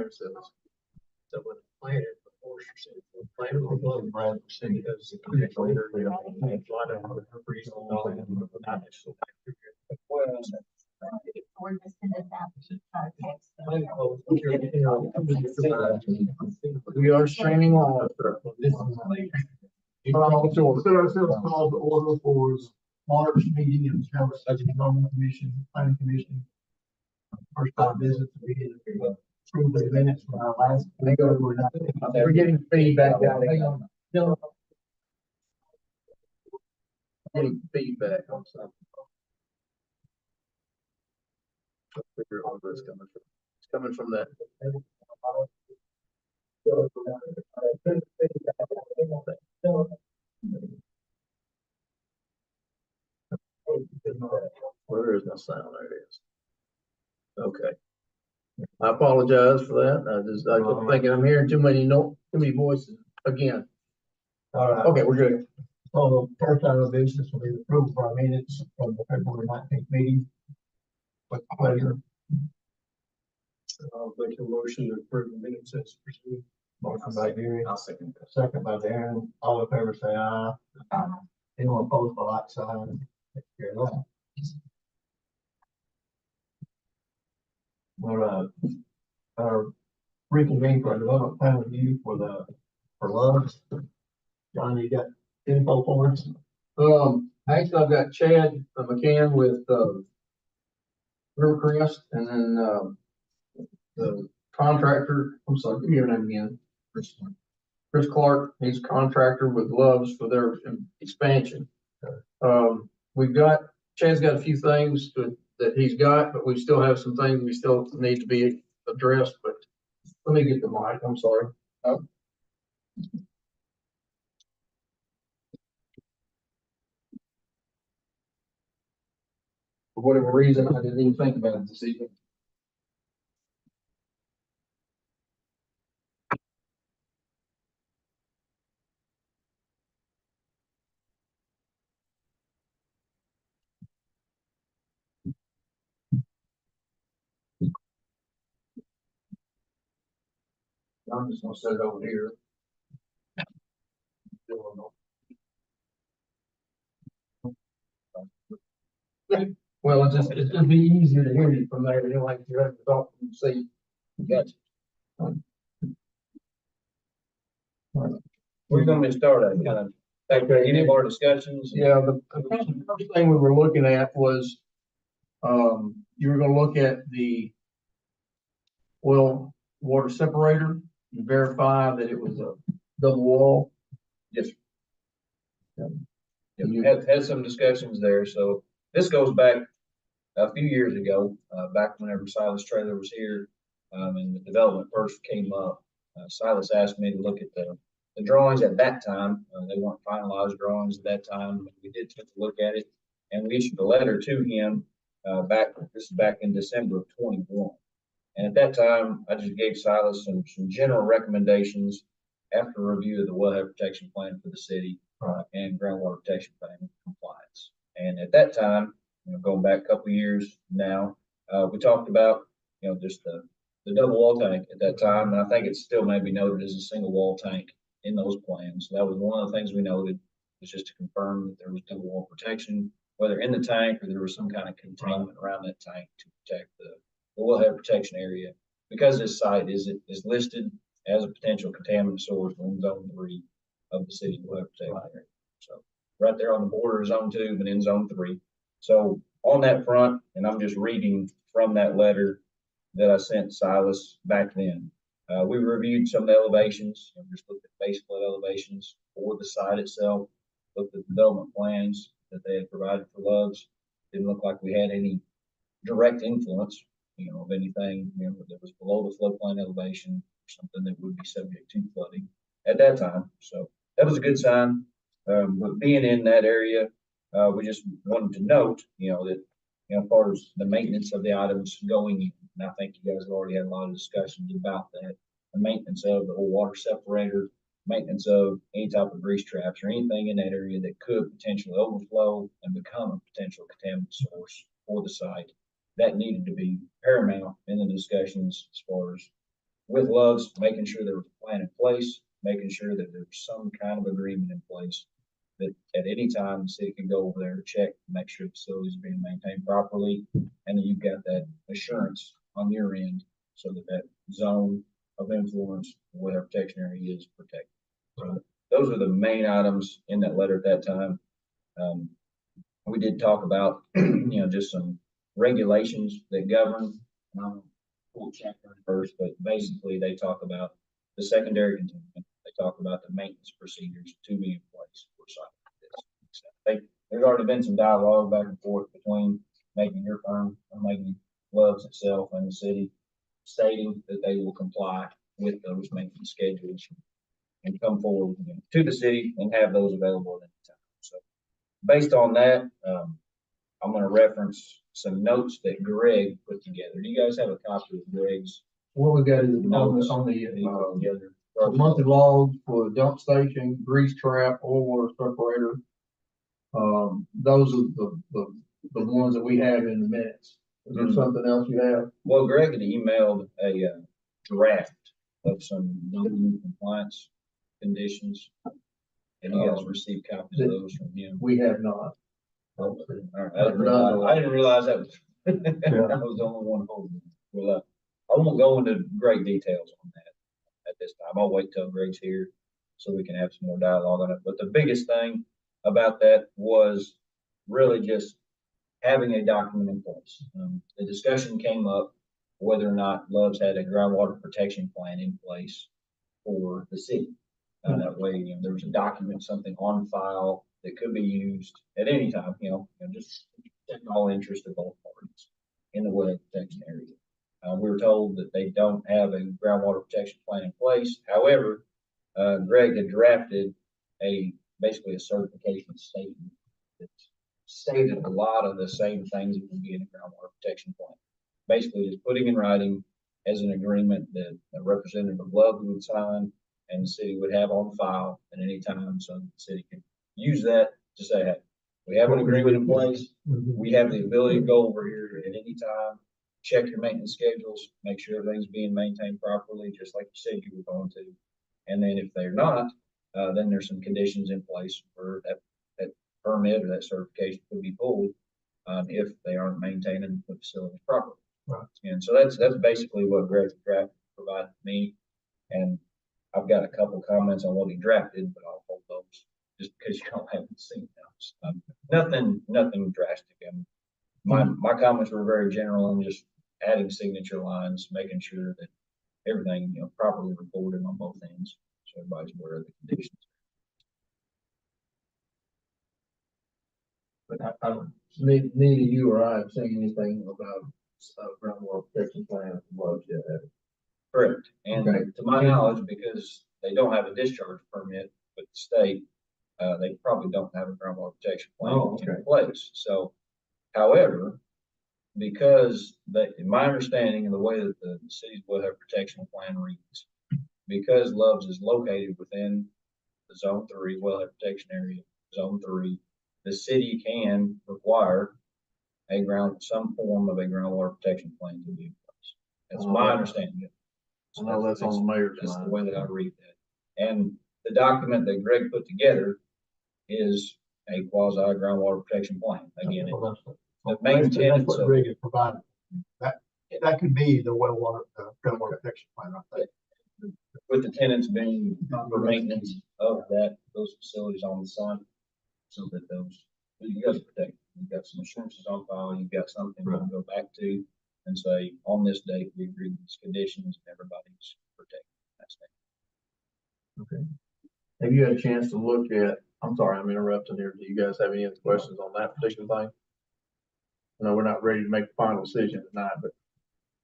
difference is that when it's planted, the forest city, planted on the Brad City does the later, they don't have a lot of freeze on not so. We are streaming live. Set ourselves called to order for March meeting of the Traverse City Government Commission, Planning Commission. First time visit to be approve the minutes from our last. We're getting feedback. Getting feedback on something. Figure out where it's coming from. It's coming from that. Well, there is no sound. There it is. Okay. I apologize for that. I kept thinking I'm hearing too many voices again. All right. Okay, we're good. So the first item of business will be approved for our minutes from the February 19th meeting. With pleasure. I'll make a motion to approve the minutes as presented. Motion by Gary. I'll second that. Second by Darren. All in favor say aye. Aye. Anyone opposed by like sign? Take care of that. All right. Our reconvene for a development plan review for Loves. John, you got info for us? Actually, I've got Chad McCann with Rivercrest, and then the contractor. I'm sorry, give me your name again. Chris Clark. He's a contractor with Loves for their expansion. Chad's got a few things that he's got, but we still have some things we still need to be addressed. But let me get the mic. I'm sorry. For whatever reason, I didn't even think about it this evening. I'm just gonna set it over here. Well, it's gonna be easier to hear you from there. You don't like to have to talk from the seat. Gotcha. We're going to start at kind of any of our discussions. Yeah, the first thing we were looking at was, you were gonna look at the oil water separator and verify that it was a double wall. Yes. Yeah, we had some discussions there. So this goes back a few years ago, back whenever Silas Trailer was here, and the development first came up. Silas asked me to look at the drawings at that time. They weren't finalized drawings at that time. We did take a look at it, and we issued a letter to him this is back in December of 21. And at that time, I just gave Silas some general recommendations after a review of the wellhead protection plan for the city and groundwater protection plan compliance. And at that time, going back a couple of years now, we talked about, just the double wall tank at that time. And I think it still may be noted as a single wall tank in those plans. So that was one of the things we noted, was just to confirm that there was double wall protection, whether in the tank or there was some kind of containment around that tank to protect the wellhead protection area, because this site is listed as a potential contaminant source in Zone 3 of the city wellhead protection area. So right there on the border of Zone 2, but in Zone 3. So on that front, and I'm just reading from that letter that I sent Silas back then. We reviewed some of the elevations, just looked at base flood elevations for the site itself, looked at development plans that they had provided for Loves. Didn't look like we had any direct influence, of anything, that was below the floodplain elevation, or something that would be subject to flooding at that time. So that was a good sign. But being in that area, we just wanted to note, that, as far as the maintenance of the items going in, and I think you guys have already had a lot of discussions about that, the maintenance of the old water separator, maintenance of any type of grease traps or anything in that area that could potentially overflow and become a potential contaminant source for the site. That needed to be paramount in the discussions as far as with Love's, making sure there was a plan in place, making sure that there's some kind of agreement in place that at any time the city can go over there, check, make sure the facilities are being maintained properly, and then you've got that assurance on your end so that that zone of influence, whatever protection area is protected. So those are the main items in that letter at that time. We did talk about, just some regulations that govern, full chapter first, but basically they talk about the secondary containment. They talk about the maintenance procedures to be in place for something like this. There's already been some dialogue back and forth between making your firm or making Love's itself and the city, stating that they will comply with those maintenance schedules and come forward to the city and have those available at any time. So based on that, I'm going to reference some notes that Greg put together. Do you guys have a copy of Greg's What we got is notes on that he put the, together? monthly logs for the dump station, grease trap, oil water separator. Those are the ones that we have in the minutes. Is there something else you have? Well, Greg had emailed a draft of some non-compliance conditions, and you guys received copies of those from him. We have not. All right. I didn't realize that was, I was the only one holding it. Well, I won't go into great details on that at this time. I'll wait till Greg's here so we can have some more dialogue on it. But the biggest thing about that was really just having a document in place. The discussion came up whether or not Love's had a groundwater protection plan in place for the city. That way, there was a document, something on file that could be used at any time, just protect all interest of both parties in the wetland protection area. We were told that they don't have a groundwater protection plan in place. However, Greg had drafted basically a certification statement that stated a lot of the same things that would be in a groundwater protection plan. Basically, just putting in writing as an agreement that a representative of Love would sign and the city would have on file at any time, so the city can use that to say, hey, we have an agreement in place. We have the ability to go over here at any time, check your maintenance schedules, make sure everything's being maintained properly, just like you said you were going to. And then if they're not, then there's some conditions in place for that permit or that certification could be pulled if they aren't maintaining the facility properly. Right. And so that's basically what Greg's draft provided me. And I've got a couple comments on what he drafted, but I'll hold those just because y'all haven't seen those. Nothing drastic. And my comments were very general and just adding signature lines, making sure that everything, properly reported on both ends, so everybody's aware of the conditions. But I don't, neither you or I have seen anything about groundwater protection plan from Love's yet. Correct. And Okay. to my knowledge, because they don't have a discharge permit with the state, they probably don't have a groundwater protection plan in place. So, however, because in my understanding of the way that the city's wellhead protection plan reads, because Love's is located within the Zone 3 wellhead protection area, Zone 3, the city can require some form of a groundwater protection plan to be in place. That's my understanding. I know that's on the mayor's That's the mind. way that I read that. And the document that Greg put together is a quasi groundwater protection plan. Again, the main That's tenets what of Greg has provided. That could be the groundwater protection plan, I think. with the tenants being for maintenance of those facilities on the site, so that you guys are protected. You've got some assurances on file. You've got something to go back to and say, on this date, we agree with these conditions, and everybody's protected. That's it. Okay. Have you had a chance to look at, I'm sorry, I'm interrupting here. Do you guys have any other questions on that particular thing? No, we're not ready to make the final decision tonight, but.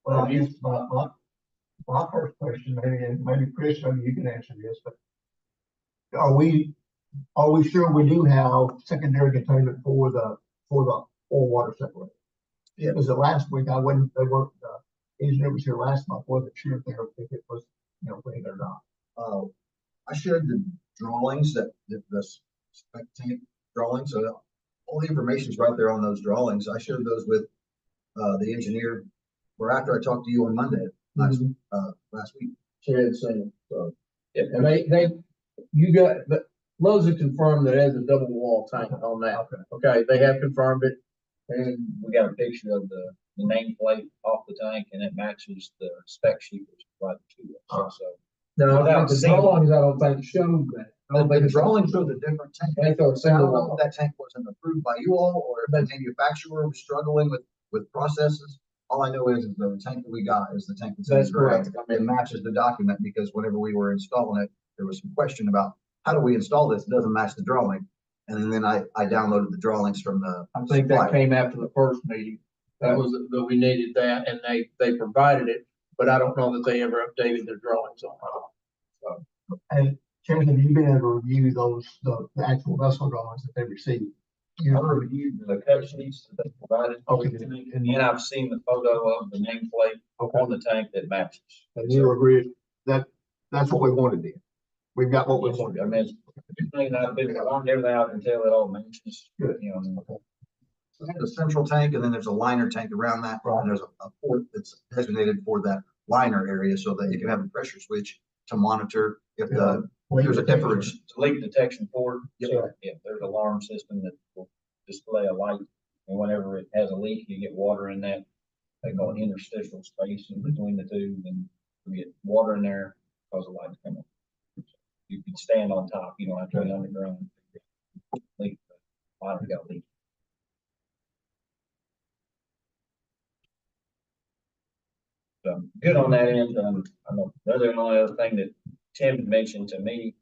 Well, I guess my first question, maybe Chris, maybe you can answer this, but are we sure we do have secondary containment for the oil water separator? Yeah. Because the last week the engineer was here last month, wasn't sure if it was, ready or not. I shared the drawings the spec tank drawings, so all the information is right there on those drawings. I shared those with the engineer, or after I talked to you on Monday. last, Mhm. last week. She had seen it, so. Yeah. And you got, but Lowe's have confirmed that it has a double wall tank on that. Okay, they have confirmed it. And We got a picture of the nameplate off the tank and it matches the spec sheet that's provided to us. So no, Without the seeing- drawings, I don't think showed that. I don't think The it's drawing showed a different tank. They thought I single don't know wall. if that tank wasn't approved by you all, or if the manufacturer was struggling with processes. All I know is the tank that we got is the tank that's in the That's correct. ground. I It mean, matches the document, because whenever we were installing it, there was some question about, how do we install this? It doesn't match the drawing. And then I downloaded the drawings from the I think that supplier. came after the first meeting. That was, that we needed that and they provided it, but I don't know that they ever updated their drawings on it. And Chairman, have you been able to review those, the actual vessel drawings that they received? I reviewed the cut sheets that they provided. Okay. And I've seen the photo of the nameplate on the tank that matches. And you agree that that's what we wanted then? We've got what we wanted. I mean, everything I've been, I learned everything I can tell it all matches. Good. You know, So there's a central tank, and then there's a liner tank around that. Right. And there's a port that's designated for that liner area, so that you can have a pressure switch to monitor if there's a difference. it's a leak detection port. Yep. So, yeah, there's an alarm system that will display a light. And whenever it has a leak, you get water in that. They call it interstitial space in between the two, and we get water in there, cause a light to come on. You can stand on top, you don't have to be underground. Leak, light got leak. So good on that end. I know the only other thing that Tim mentioned to me,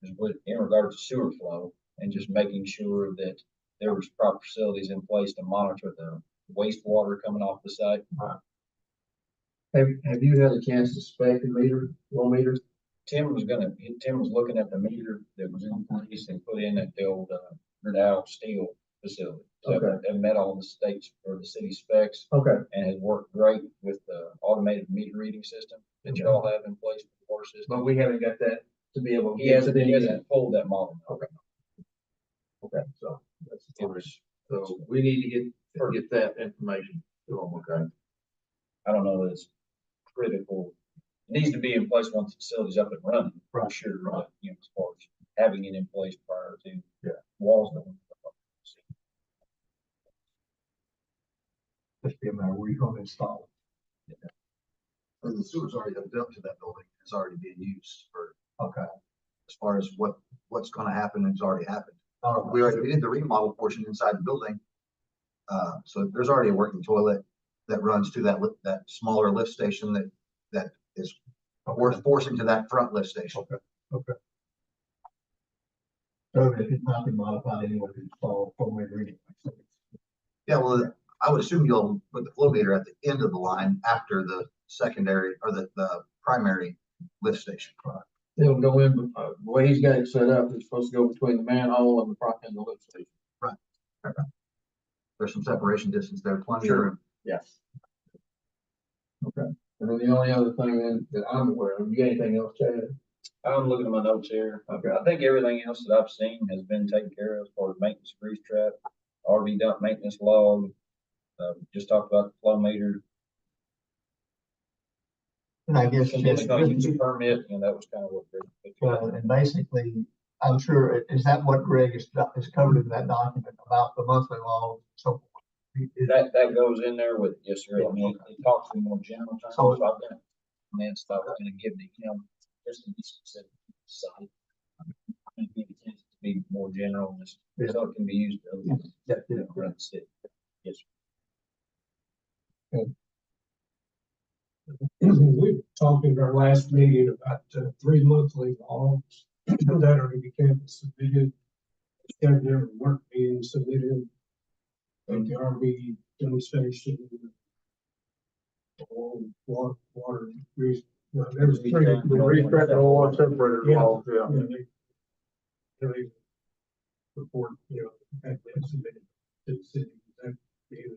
is with, in regards to sewer flow and just making sure that there was proper facilities in place to monitor the wastewater coming off the site. Have you had a chance to spec the meter, flow meter? Tim was looking at the meter that was in place and put in at the old, Dow Steel facility. So Okay. it met all the states or the city specs Okay, and has worked great with the automated meter reading system that you all have in place for the water system. but we haven't got that to be able to He get to the. hasn't pulled that model. Okay. Okay, so that's, It was, so we need to get that information to them, okay? I don't know that it's critical. It needs to be in place once the facility's up and running, for Right. sure, right? You know, as far as having it in place prior to. Yeah. Walls going. Just be a matter where you're gonna install And the sewer's already hooked up to that building. It's already being used for, it. Okay. as far as what's gonna happen, it's already happened. All right. We did the remodel portion inside the building. So there's already a working toilet that runs to that smaller lift station that is worth forcing to that front lift station. So if it's not been modified anyway, to install flow meter anyway. So Yeah, well, I would assume you'll put the flow meter at the end of the line after the secondary or the primary lift station. It'll go in, the way he's got it set up, it's supposed to go between the manhole and the front and the lift station. There's some separation distance there, plenty of Sure. room. Yes. Okay, and then the only other thing then that I'm aware of, you got anything else, Chad? I'm looking at my notes here. Okay. I think everything else that I've seen has been taken care of as far as maintenance, grease trap, RV dump maintenance log. Just talked about the flow meter, And I guess. conditional use permit, and that was kind of what. And basically, I'm sure, is that what Greg is covered in that document about the monthly log? So. That goes in there with, yes, sir. I mean, it talks in more general terms. So- So I've got, man, stuff I'm gonna give to him, just to be specific. Site. I'm gonna give it to be more general, just so it can be used. Around the city. Yes, sir. We talked in our last meeting about 3 monthly logs that are to be submitted. Their work being submitted. And the RV demonstration. Water. There's three. Water separator Yeah. log, yeah. They report, have been submitted to the city. That being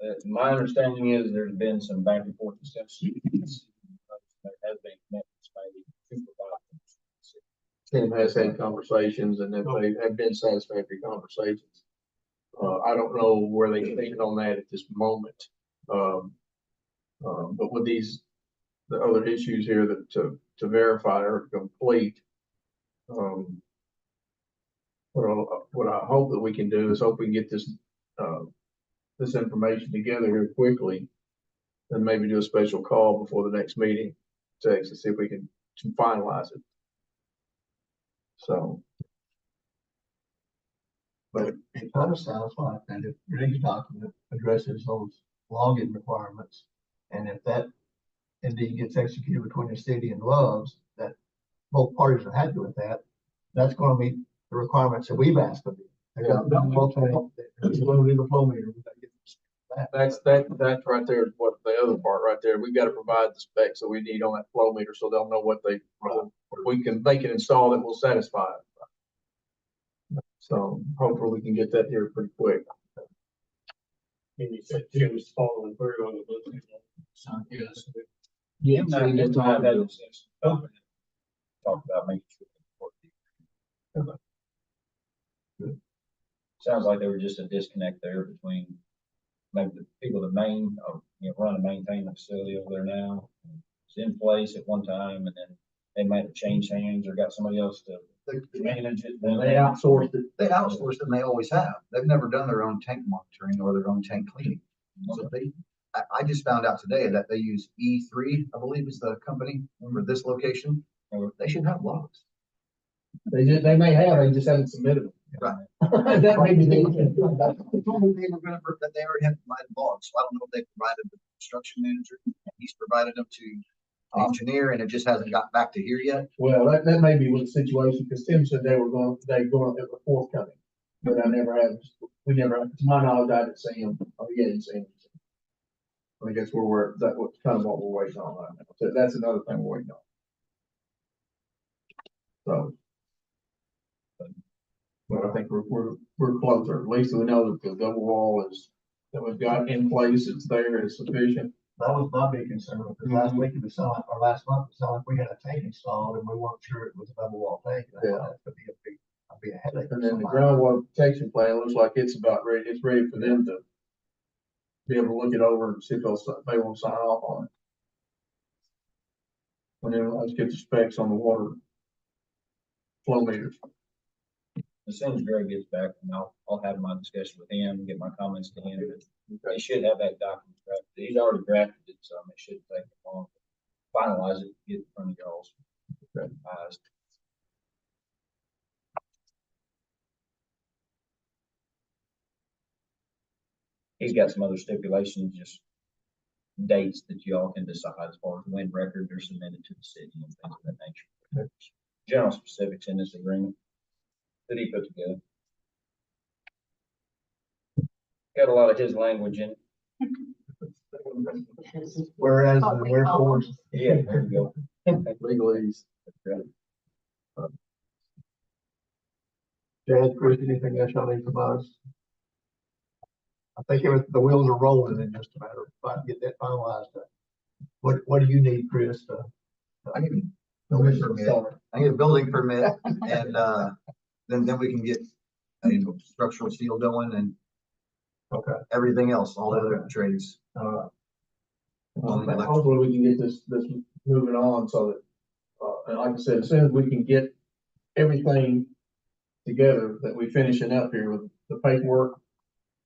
addressed. My understanding is there's been some back and forth discussions. There has been commitments made to provide them. Tim has had conversations and they have been satisfactory conversations. I don't know where they stand on that at this moment. But with the other issues here that to verify or complete, what I hope that we can do is hope we can get this information together here quickly and maybe do a special call before the next meeting to see if we can finalize it. So. But It kind of sounds like that if Greg's document addresses those login requirements, and if that indeed gets executed between the city and Love's, that both parties are happy with that, that's gonna meet the requirements that we've asked of you. They're gonna do the flow meter. We gotta get that. that's right there, what the other part right there, we gotta provide the specs that we need on that flow meter, so they'll know what they they can install that will satisfy it. So hopefully we can get that here pretty quick. And you said Jim was following through on the building. Yes. Yeah, I've had this discussion. Talk about making sure. Sounds like there was just a disconnect there between maybe the people that run and maintain the facility over there now. It's in place at one time and then they might have changed hands or got somebody else to manage it. And they outsourced it. They outsourced it and they always have. They've never done their own tank monitoring or their own tank cleaning. So I just found out today that they use E3, I believe is the company for this location. They should have logs. They may have, they just haven't submitted them. Right. That may be. They told me that they already have provided logs, so I don't know if they provided the construction manager. He's provided them to the engineer and it just hasn't got back to here yet. Well, that may be what the situation, because Tim said they were going at the forthcoming, but we never had, to my knowledge, I didn't see him, he hadn't seen him. I guess that's kind of what we're waiting on right now. So that's another thing we're waiting on. So. But I think we're closer, at least we know that the double wall that we've got in place, it's there, it's sufficient. That was my big concern, because last week it was sounding, or last month, it sounded like we had a tank installed and we weren't sure it was a double wall tank. And I thought that could be a headache. And then the groundwater protection plan looks like it's ready for them to be able to look it over and see if they want to sign off on it. And then let's get the specs on the water flow meters. As soon as Greg gets back, and I'll have my discussion with him, get my comments to him. They should have that document drafted. He's already drafted it, so it shouldn't take him long to finalize it, get it in front of y'all's eyes. He's got some other stipulations, just dates that y'all can decide as far as when records are submitted to the city and things of that nature. General specifics in this agreement that he put together. Got a lot of his language in it. Whereas and wherefore. Yeah, there you go. Legalese. Chad, Chris, anything else y'all need from us? I think the wheels are rolling in just a matter of trying to get that finalized. What do you need, Chris? I need a building permit. I need a building permit and, then we can get, structural steel going and Okay. everything else, all the other trades. Hopefully we can get this moving on so that, and like I said, as soon as we can get everything together that we finishing up here with the paperwork,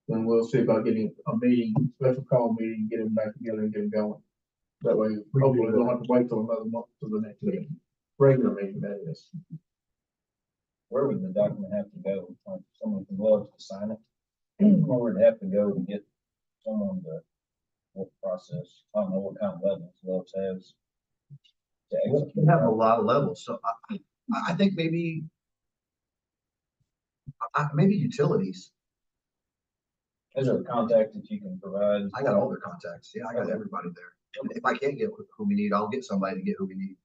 then we'll see about getting a meeting, special call meeting, get them back together and get them going. That way, hopefully we don't have to wait till another month till the next meeting, regular meeting, that is. Where would the document have to go? Like someone from Love's to sign it? Or would it have to go to get someone to work the process? I don't know what kind of levels Love's has. We have a lot of levels, so I think maybe utilities. Is there a contact that you can provide? I got all their contacts. Yeah, I got everybody there. If I can't get who we need, I'll get somebody to get who we need.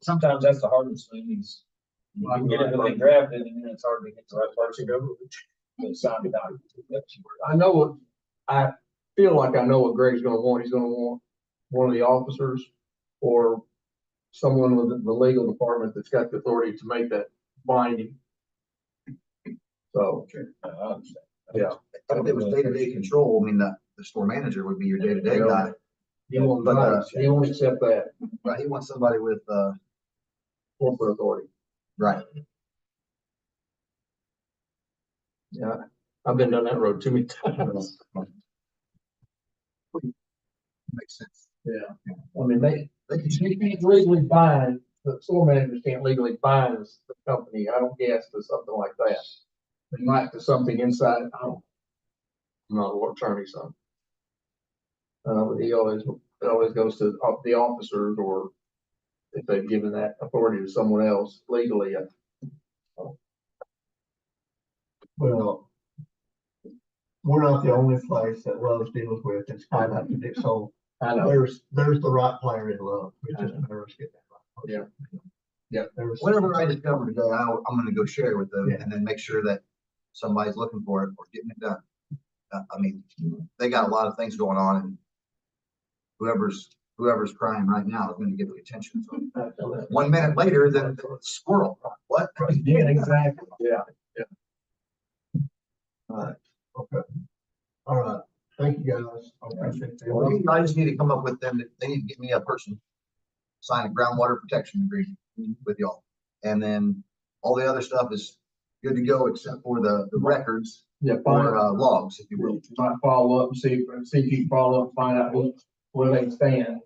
Sometimes that's the hardest thing is you can get everything drafted and then it's hard to get the right person to sign the document. I feel like I know what Greg's gonna want. He's gonna want one of the officers or someone with the legal department that's got the authority to make that binding. So, I understand. yeah. If it was day-to-day control, I mean, the store manager would be your day-to-day guy. He won't, But, he won't accept that Right, he wants somebody with, corporate authority. right, Yeah, I've been down that road too many times. makes sense. Yeah, I mean, they They can you can't legally bind, the store managers can't legally bind the company, I don't guess, to something like that. They might to something inside, I don't. I'm not an attorney, so. But he always, it always goes to the officers, or if they've given that authority to someone else legally. Well, we're not the only place that Lowe's deals with that's kind of it. So I know, there's the right player in Lowe's. We just never get that right. Yeah. Yeah. There's. Whatever I discover today, I'm gonna go share with them Yeah. and then make sure that somebody's looking for it or getting it done. I mean, they got a lot of things going on and whoever's crying right now is gonna get the attention. So 1 minute later, then squirrel, what? Yeah, exactly, yeah. Okay. All right. Thank you, guys. I appreciate Well, that. I just need to come up with them, they need to get me a person, sign a groundwater protection agreement with y'all. And then all the other stuff is good to go except for the records Yeah, or fine. logs, if you will. You might follow up and see if you can follow up and find out where they stand.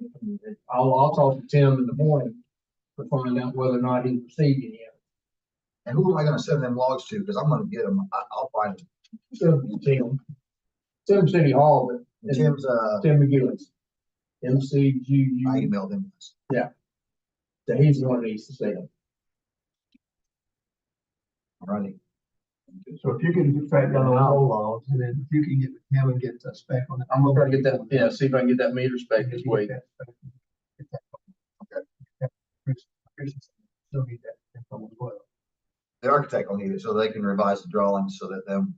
I'll talk to Tim in the morning to find out whether or not he's received it yet. And who am I gonna send them logs to? Cause I'm gonna get them, I'll find them. Send them to Tim. Send them to City Hall, but Tim's, Tim McGillis. I MCGU, emailed him. so he's the one that needs to see them. Alrighty. So if you can track down the whole logs and then if you can get with him and get the spec on it. I'm gonna try to get that, yeah, see if I can get that meter spec this week. Still need that info as well. The architect will need it so they can revise the drawings so that them,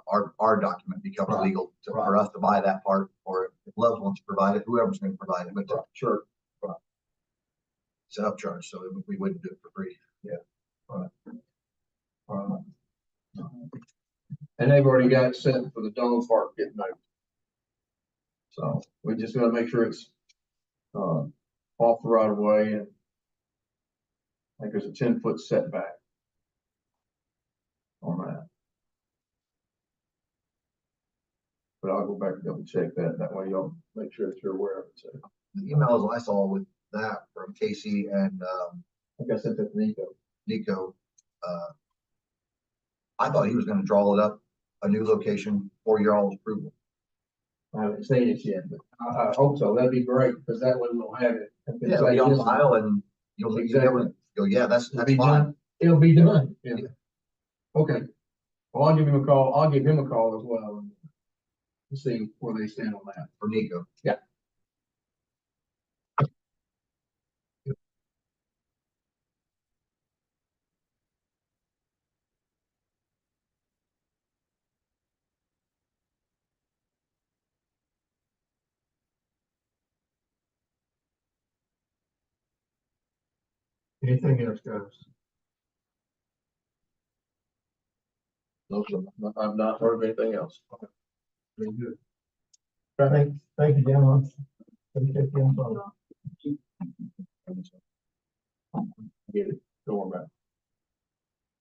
our document becomes Right. legal for us to buy that part, or if Love's wants to provide it, whoever's gonna provide it, but Sure. it's an upcharge, so we wouldn't do it for free. And they've already got it set for the dog park getting moved. So we just gotta make sure it's, off the right of way, and I think there's a 10-foot setback on that. But I'll go back and double check that way y'all make sure that you're aware of it. So The emails I saw with that from Casey and, I think I sent that to Nico. Nico, I thought he was gonna draw it up, a new location for your all's approval. I haven't seen it yet, but I hope so. That'd be great, because that way we'll have it. And can Yeah, say, it'll be on "Listen, file and you'll be able to go, yeah, that's it'll be fine. done." It'll be done, yeah. Yeah. Okay. Well, I'll give him a call. I'll give him a call as well and see where they stand on that. For Nico. Yeah. Anything else, guys? No, sir. I've not heard of anything else. Very good. Thank you, gentlemen. Appreciate the info. Get it going back.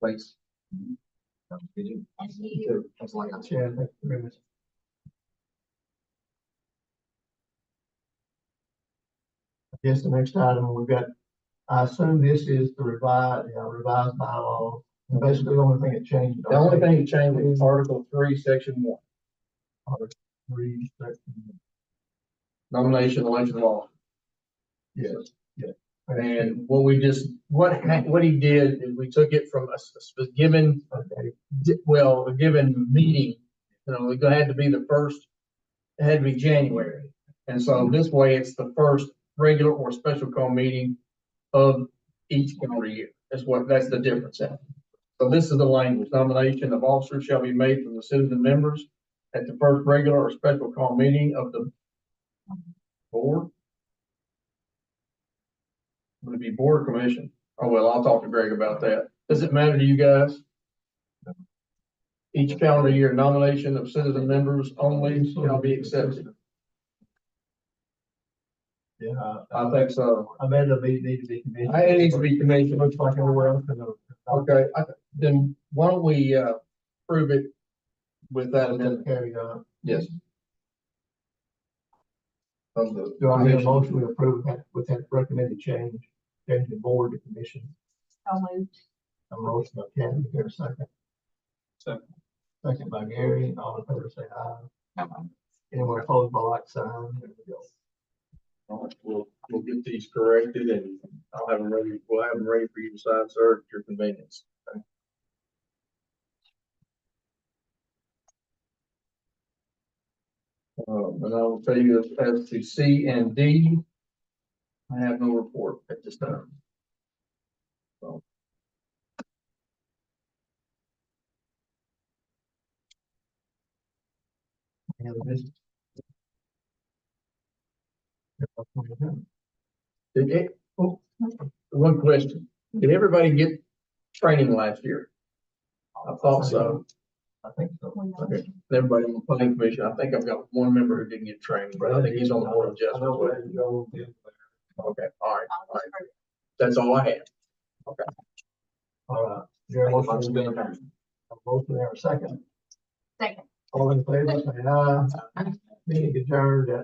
Thanks. That's like, Chad, thank you very much. I guess the next item we've got, I assume this is the revised bylaw. Basically, the only thing that changed. The only thing that changed is Article 3, Section 1, Three, nomination, election law. yes, yeah. And what we just, what he did is we took it from a given, a given meeting. You know, it had to be the first, it had to be January. And so this way, it's the first regular or special call meeting of each calendar year. That's the difference in it. So this is the language: nomination of officers shall be made from the citizen members at the first regular or special call meeting of the board. Would it be board or commission? Oh, well, I'll talk to Greg about that. Does it matter to you guys? Each calendar year nomination of citizen members only shall be accepted. Yeah. I think so. I bet it'll need to be commissioned. It needs to be commissioned. Looks like everywhere else. Okay, then why don't we, prove it with that And then amendment? carry on. Yes. Of the Do I hear a commission. motion to approve with that recommended change the board to commission? So moved. A motion by Kathy, here a second. Second. Second by Gary, all in favor say aye. Anyone opposed by like sign? There we go. All right, we'll get these corrected and I'll have them ready, we'll have them ready for you to sign, sir, at your convenience. Okay. And I will tell you as to C and D, I have no report at this time. So. Any other business? One question, did everybody get training last year? I thought so. I think so. Okay, everybody on the planning commission, I think I've got one member who didn't get training, but I think he's on the board of I know where adjustment. to go with it. Okay, all right, that's all I have. All right. Is there a motion? A motion there a second. Second. All in favor say aye. Meeting adjourned at